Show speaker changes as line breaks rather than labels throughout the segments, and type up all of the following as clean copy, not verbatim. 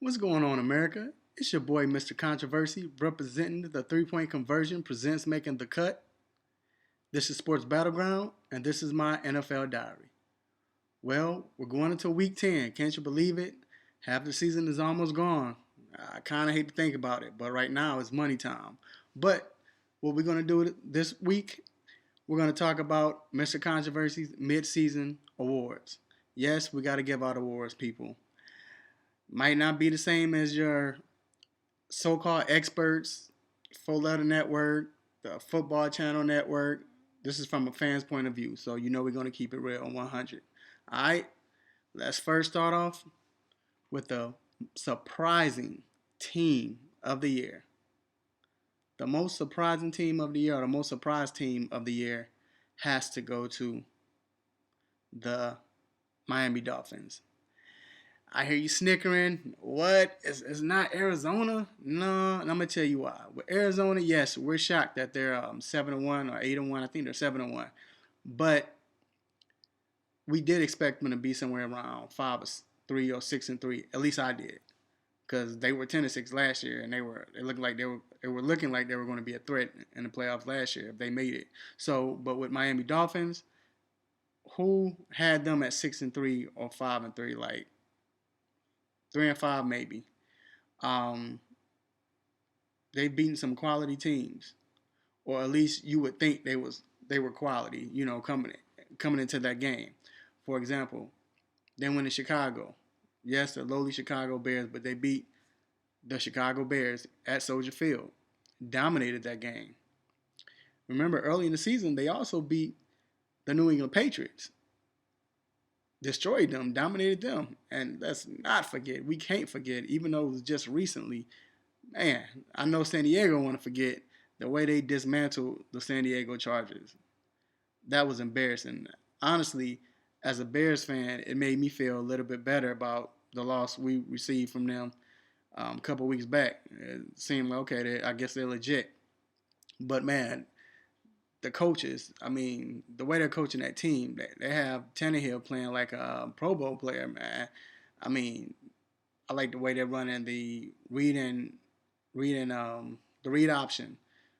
What's going on, America? It's your boy, Mr. Controversy, representing the three-point conversion, presents making the cut. This is Sports Battleground, and this is my NFL diary. Well, we're going into week 10. Can't you believe it? Half the season is almost gone. I kind of hate to think about it, but right now it's money time. But what we're going to do this week, we're going to talk about Mr. Controversy's mid-season awards. Yes, we got to give out awards, people. Might not be the same as your so-called experts, Full Letter Network, the Football Channel Network. This is from a fan's point of view, so you know we're going to keep it real on 100. All right, let's first start off with the surprising team of the year. The most surprising team of the year, or the most surprised team of the year, has to go to the Miami Dolphins. I hear you snickering. What? It's not Arizona? No, and I'm gonna tell you why. With Arizona, yes, we're shocked that they're 7-1 or 8-1. I think they're 7-1, but we did expect them to be somewhere around 5-3 or 6-3. At least I did, because they were 10-6 last year, and they looked like they were looking like they were going to be a threat in the playoffs last year if they made it. So, but with Miami Dolphins, who had them at 6-3 or 5-3? Like 3-5 maybe. Um, they've beaten some quality teams, or at least you would think they were quality. Coming into that game. For example, they went to Chicago. Yes, the lowly Chicago Bears, but they beat the Chicago Bears at Soldier Field. Dominated that game. Remember, early in the season, they also beat the New England Patriots. Destroyed them, dominated them, and let's not forget. We can't forget, even though it was just recently. Man, I know San Diego want to forget the way they dismantled the San Diego Chargers. That was embarrassing. Honestly, as a Bears fan, it made me feel a little bit better about the loss we received from them a couple weeks back. It seemed like, okay, I guess they're legit. But man, the coaches, I mean, the way they're coaching that team, they have Tannehill playing like a Pro Bowl player, man. I mean, I like the way they're running the the read option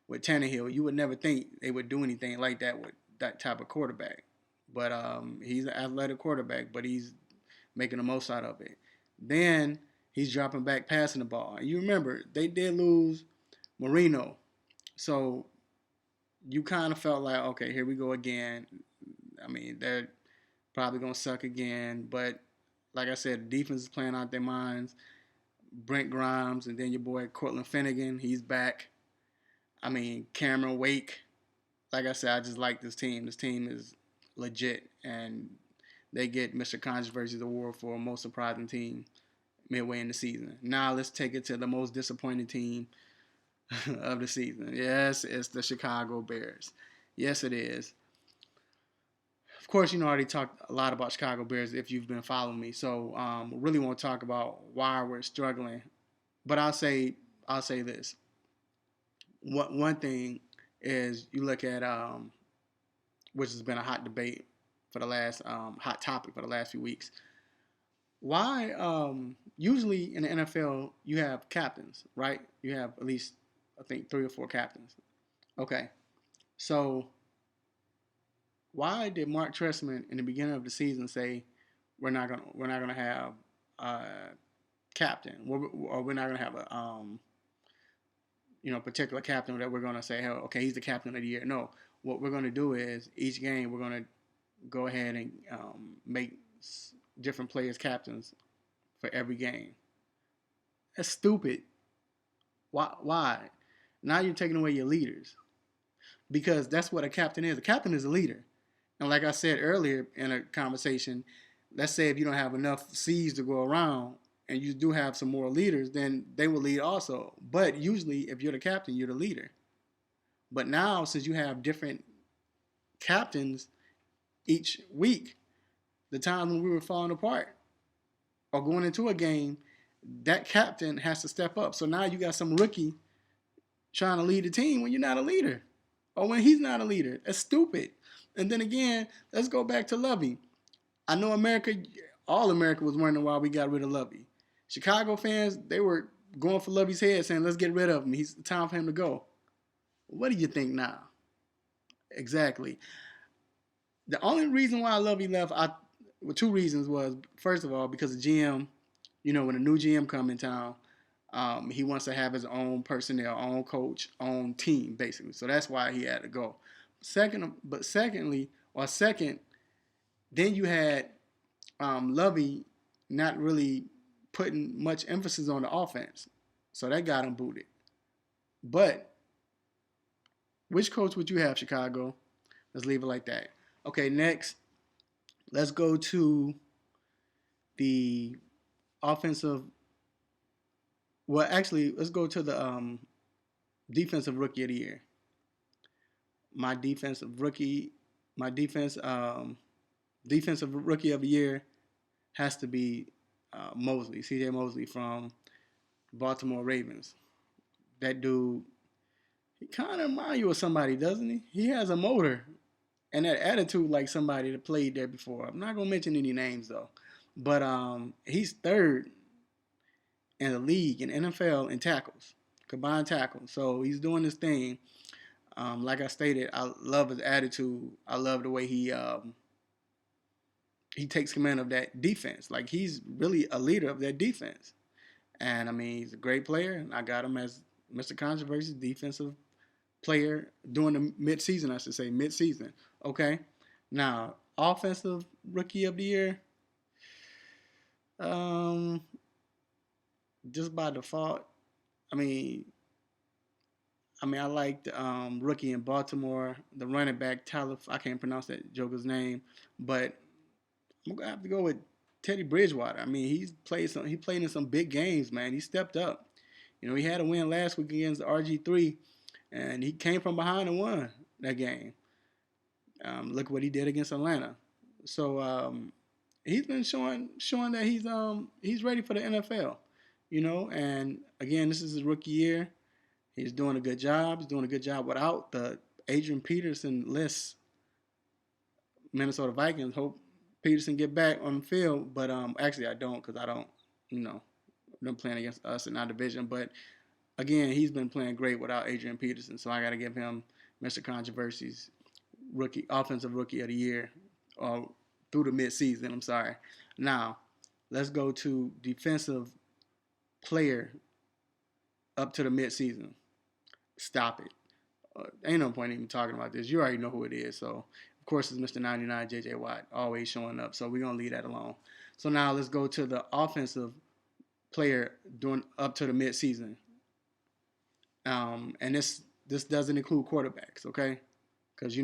with Tannehill. You would never think they would do anything like that with that type of quarterback. But he's an athletic quarterback, but he's making the most out of it. Then he's dropping back, passing the ball. You remember they did lose Marino, so you kind of felt like, okay, here we go again. I mean, they're probably gonna suck again, but like I said, the defense is playing out their minds. Brent Grimes, and then your boy Cortland Finnegan, he's back. I mean, Cameron Wake. Like I said, I just like this team. This team is legit, and they get Mr. Controversy's award for most surprising team midway in the season. Now let's take it to the most disappointing team of the season. Yes, it's the Chicago Bears. Yes, it is. Of course, I already talked a lot about Chicago Bears if you've been following me. So, really want to talk about why we're struggling. But I'll say this. One thing is you look at which has been a hot debate for the last hot topic for the last few weeks. Why usually in the NFL you have captains, right? You have at least I think 3 or 4 captains. Okay, so why did Mark Trestman in the beginning of the season say we're not gonna have a captain, or we're not gonna have a particular captain that we're gonna say, hey, okay, he's the captain of the year? No, what we're gonna do is each game we're gonna go ahead and make different players captains for every game. That's stupid. Why? Why? Now you're taking away your leaders, because that's what a captain is. A captain is a leader. And like I said earlier in a conversation, let's say if you don't have enough C's to go around and you do have some more leaders, then they will lead also. But usually, if you're the captain, you're the leader. But now, since you have different captains each week, the time when we were falling apart or going into a game, that captain has to step up. So now you got some rookie trying to lead the team when you're not a leader, or when he's not a leader. That's stupid. And then again, let's go back to Lovey. I know all America was wondering why we got rid of Lovey. Chicago fans, they were going for Lovey's head, saying, "Let's get rid of him. He's time for him to go." What do you think now? Exactly. The only reason why Lovey left, well, two reasons was first of all because the GM, when a new GM come in town, he wants to have his own personnel, own coach, own team, basically. So that's why he had to go. Second, then you had Lovey not really putting much emphasis on the offense, so that got him booted. But which coach would you have, Chicago? Let's leave it like that. Okay, next, let's go to the offensive. Well, actually, let's go to the defensive rookie of the year. My defensive rookie, my defensive rookie of the year has to be Mosley, C.J. Mosley from Baltimore Ravens. That dude, he kind of reminds you of somebody, doesn't he? He has a motor and that attitude like somebody that played there before. I'm not gonna mention any names though, but he's third in the league in NFL in tackles, combined tackles. So he's doing this thing. Like I stated, I love his attitude. I love the way he takes command of that defense. Like he's really a leader of that defense. And I mean, he's a great player. And I got him as Mr. Controversy defensive player during the mid-season, I should say, mid-season. Okay. Now, offensive rookie of the year, um, just by default, I mean, I like the rookie in Baltimore, the running back Tyler. I can't pronounce that joker's name, but I'm gonna have to go with Teddy Bridgewater. I mean, he played in some big games, man. He stepped up. He had a win last week against the RG3, and he came from behind and won that game. Look what he did against Atlanta. So he's been showing that he's ready for the NFL. And again, this is his rookie year. He's doing a good job. He's doing a good job without the Adrian Peterson list. Minnesota Vikings hope Peterson get back on the field, but actually I don't because I don't, them playing against us in our division. But again, he's been playing great without Adrian Peterson, so I got to give him Mr. Controversy's offensive rookie of the year, or through the midseason. I'm sorry. Now, let's go to defensive player up to the midseason. Stop it. Ain't no point even talking about this. You already know who it is. So, of course, it's Mr. 99, J.J. Watt, always showing up. So, we're going to leave that alone. So, now let's go to the offensive player doing up to the midseason. And this doesn't include quarterbacks, okay? Because,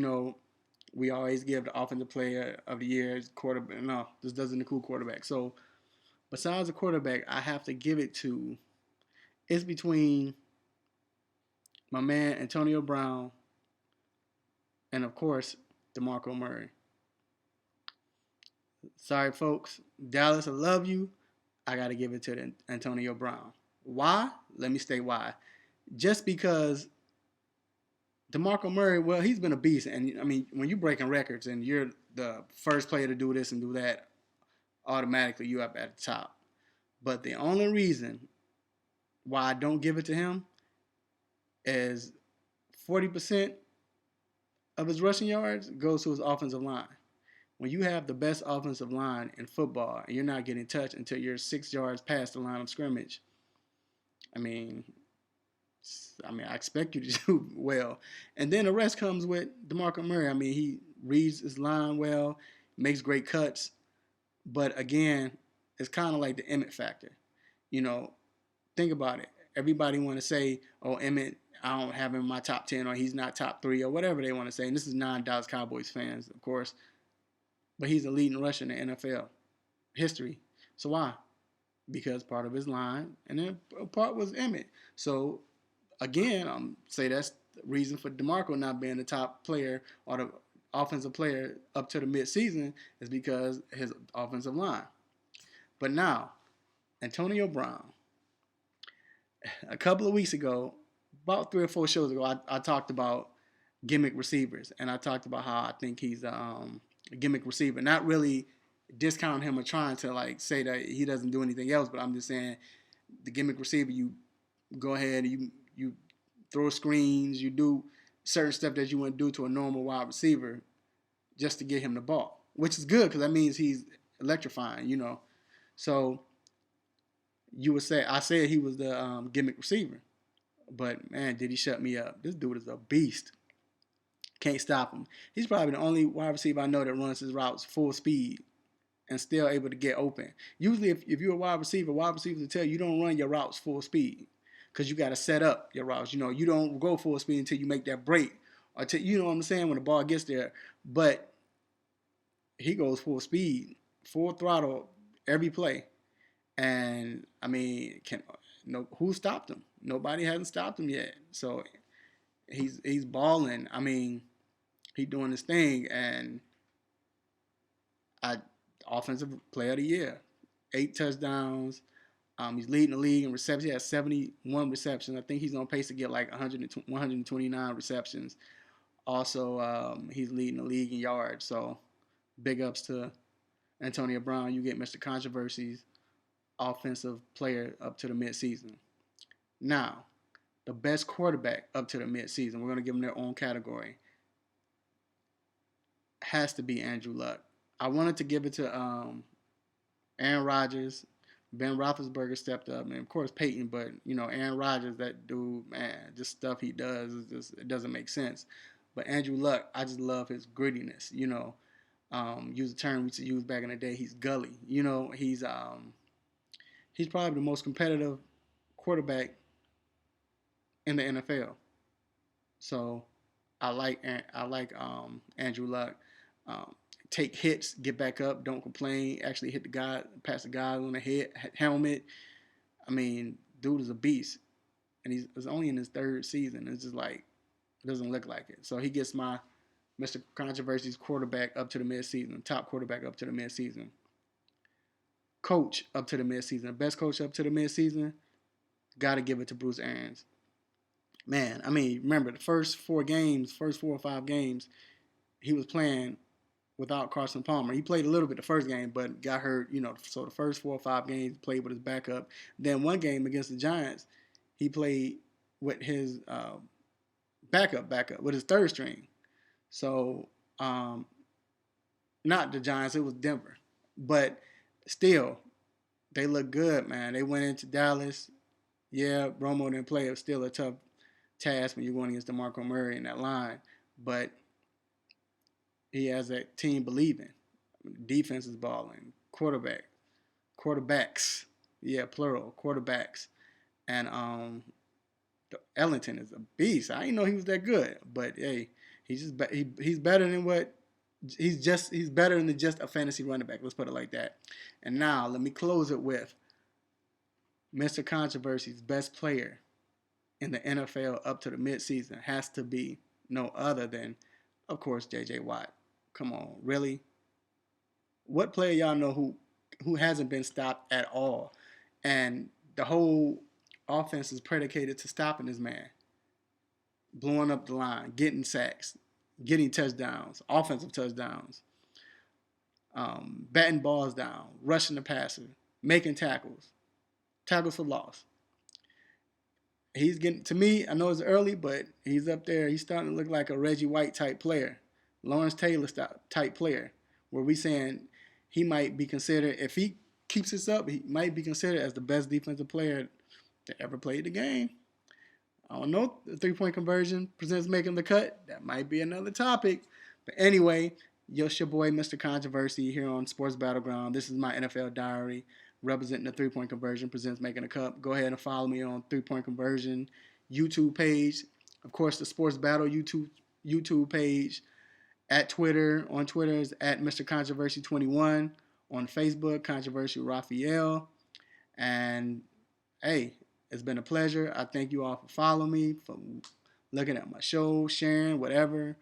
we always give the offensive player of the year quarterback. No, this doesn't include quarterbacks. So, besides the quarterback, I have to give it to, it's between my man Antonio Brown and, of course, DeMarco Murray. Sorry, folks. Dallas, I love you. I got to give it to Antonio Brown. Why? Let me state why. Just because DeMarco Murray, well, he's been a beast. And, I mean, when you're breaking records and you're the first player to do this and do that, automatically you're up at the top. But the only reason why I don't give it to him is 40% of his rushing yards goes to his offensive line. When you have the best offensive line in football and you're not getting touched until you're 6 yards past the line of scrimmage, I mean, I expect you to do well. And then the rest comes with DeMarco Murray. I mean, he reads his line well, makes great cuts. But again, it's kind of like the Emmett factor. Think about it. Everybody want to say, oh, Emmett, I don't have him in my top 10 or he's not top 3 or whatever they want to say. And this is non-Dallas Cowboys fans, of course. But he's a leading rusher in the NFL history. So why? Because part of his line and then part was Emmett. So again, say that's the reason for DeMarco not being the top player or the offensive player up to the midseason is because his offensive line. But now, Antonio Brown. A couple of weeks ago, about 3 or 4 shows ago, I talked about gimmick receivers, and I talked about how I think he's a gimmick receiver. Not really discounting him or trying to like say that he doesn't do anything else, but I'm just saying the gimmick receiver, you go ahead and you throw screens, you do certain stuff that you wouldn't do to a normal wide receiver just to get him the ball, which is good because that means he's electrifying, you know. So you would say I said he was the gimmick receiver, but man, did he shut me up? This dude is a beast. Can't stop him. He's probably the only wide receiver I know that runs his routes full speed and still able to get open. Usually, if you're a wide receiver, wide receivers will tell you don't run your routes full speed because you got to set up your routes. You know, you don't go full speed until you make that break or till, you know what I'm saying, when the ball gets there. But he goes full speed, full throttle every play. And I mean, who stopped him? Nobody hasn't stopped him yet. So he's balling. I mean, he's doing his thing, and I offensive player of the year, 8 touchdowns. He's leading the league in receptions. He has 71 receptions. I think he's on pace to get like 129 receptions. Also, he's leading the league in yards. So big ups to Antonio Brown. You get Mr. Controversy's offensive player up to the midseason. Now, the best quarterback up to the midseason, we're going to give them their own category, has to be Andrew Luck. I wanted to give it to Aaron Rodgers. Ben Roethlisberger stepped up, and of course Peyton. But you know, Aaron Rodgers, that dude, man, just stuff he does, it doesn't make sense. But Andrew Luck, I just love his grittiness. You know, use a term we used to use back in the day. He's gully. You know, he's probably the most competitive quarterback in the NFL. So I like Andrew Luck. Take hits, get back up, don't complain. Actually hit the guy, pass the guy on the head, helmet. I mean, dude is a beast, and he's only in his third season. It's just like it doesn't look like it. So he gets my Mr. Controversy's quarterback up to the midseason, top quarterback up to the midseason, coach up to the midseason, best coach up to the midseason. Got to give it to Bruce Arians. Man, I mean, remember the first 4 or 5 games, he was playing without Carson Palmer. He played a little bit the first game, but got hurt, you know, so the first 4 or 5 games he played with his backup. Then one game against the Giants, he played with his backup, with his third string. So, not the Giants, it was Denver. But still, they look good, man. They went into Dallas. Yeah, Romo didn't play. It was still a tough task when you're going against DeMarco Murray in that line. But he has that team believing. Defense is balling. Quarterbacks. Yeah, plural. Quarterbacks. And Ellington is a beast. I didn't know he was that good, but hey, he's better than what he's better than just a fantasy running back. Let's put it like that. And now let me close it with Mr. Controversy's best player in the NFL up to the midseason has to be no other than, of course, J.J. Watt. Come on, really? What player y'all know who hasn't been stopped at all? And the whole offense is predicated to stopping this man, blowing up the line, getting sacks, getting touchdowns, offensive touchdowns, batting balls down, rushing the passer, making tackles for loss. He's getting, to me, I know it's early, but he's up there. He's starting to look like a Reggie White type player, Lawrence Taylor type player, where we saying he might be considered, if he keeps this up, he might be considered as the best defensive player that ever played the game. I don't know, the 3-point conversion presents making the cut. That might be another topic. But anyway, your boy, Mr. Controversy, here on Sports Battleground. This is my NFL diary representing the 3-point conversion presents making a cup. Go ahead and follow me on 3-point conversion YouTube page. Of course, the Sports Battle YouTube page. At Twitter, on Twitter is at Mr. Controversy21. On Facebook, Controversy Raphael. And hey, it's been a pleasure. I thank you all for following me, for looking at my show, sharing, whatever.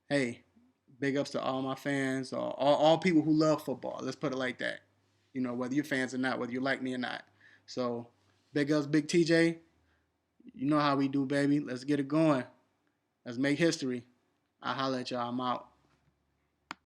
Hey, big ups to all my fans, or all people who love football. Let's put it like that. You know, whether you're fans or not, whether you like me or not. So, big ups, Big TJ. You know how we do, baby. Let's get it going. Let's make history. I'll holler at y'all. I'm out.